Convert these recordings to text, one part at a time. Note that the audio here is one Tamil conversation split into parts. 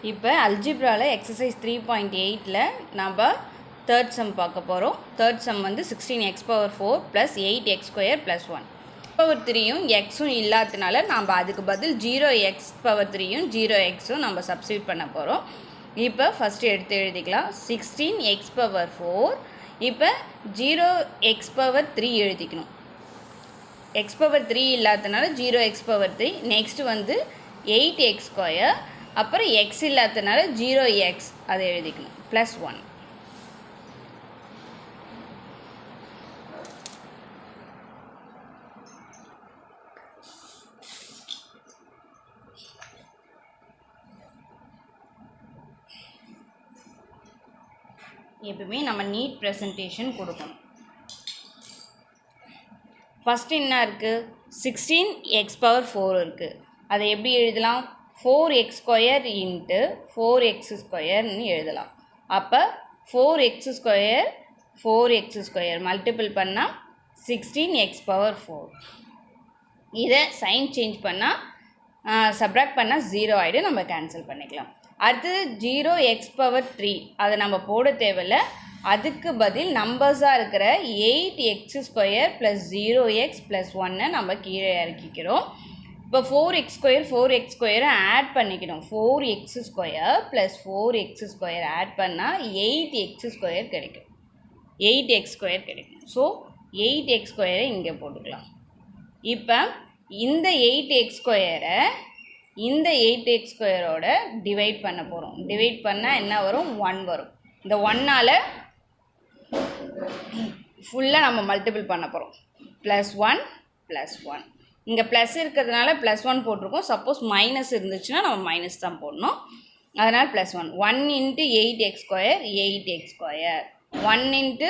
இப்போ அல்ஜிப்ராவில் எக்ஸசைஸ் 3.8ல் நம்ம தேர்ட் சம் பார்க்க போகிறோம். தேர்ட் சம் வந்து 16x⁴ + 8x² + 1 3யும் எக்ஸும் இல்லாததுனால நம்ம அதுக்கு பதில் 0x⁴ 0xம் நம்ம சப்ஸ்டியூட் பண்ண போகிறோம். இப்போ ஃபஸ்ட்டு எடுத்து எழுதிக்கலாம். 16x⁴. இப்போ 0x⁴ எழுதிக்கணும். x⁴ இல்லாததுனால 0x⁴. நெக்ஸ்ட் வந்து 8x². அப்புறம் எக்ஸ் இல்லாததுனால 0x அதை எழுதிக்கணும் +1. எப்பவுமே நம்ம நீட் ப்ரெசன்டேஷன் கொடுக்கணும். ஃபஸ்ட்டு என்ன இருக்குது? 16x⁴ இருக்குது. அதை எப்படி எழுதலாம்? 4x² × 4x² எழுதலாம். அப்போ 4x² மல்டிபிள் பண்ணால் 16x⁴. இதை சைன் சேஞ்ச் பண்ணால் சப்ராக்ட் பண்ணால் 0 ஆகிடும். நம்ம கேன்சல் பண்ணிக்கலாம். அடுத்தது 0x⁴ அதை நம்ம போட தேவையில்லை. அதுக்கு பதில் நம்பர்ஸாக இருக்கிற 8x² + 0x + 1 நம்ம கீழே இறக்கிக்கிறோம். இப்போ 4x² ஆட் பண்ணிக்கணும். 4x² + 4x² ஆட் பண்ணால் 8x² கிடைக்கும். 8x² கிடைக்கும். ஸோ 8x² இங்கே போட்டுக்கலாம். இப்போ இந்த 8x² இந்த 8x² டிவைட் பண்ண போகிறோம். டிவைட் பண்ணால் என்ன வரும்? 1 வரும். இந்த 1ஆல் ஃபுல்லாக நம்ம மல்டிபிள் பண்ண போகிறோம். +1 +1. இங்கே ப்ளஸ் இருக்கிறதுனால +1 போட்டிருக்கோம். சப்போஸ் மைனஸ் இருந்துச்சுன்னா நம்ம மைனஸ் தான் போடணும். அதனால் +1. 1 × 8x², 8x². 1 ×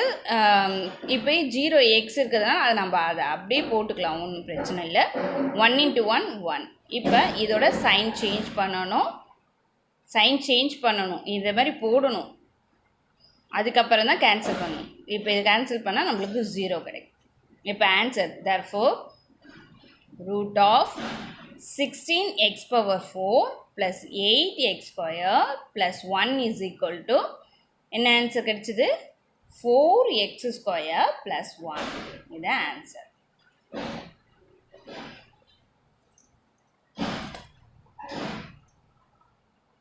இப்போ 0x இருக்கிறதுனால அதை நம்ம அதை அப்படியே போட்டுக்கலாம். ஒன்றும் பிரச்சனை இல்லை. 1 × 1 1. இப்போ இதோட சைன் சேஞ்ச் பண்ணணும். இதை மாதிரி போடணும். அதுக்கப்புறம் தான் கேன்சல் பண்ணணும். இப்போ இது கேன்சல் பண்ணால் நம்மளுக்கு 0 கிடைக்கும். இப்போ ஆன்சர் therefore √16x⁴ + 8x² + 1 = என்ன ஆன்சர் கிடைச்சிது? 4x² + 1. இதுதான் ஆன்சர்.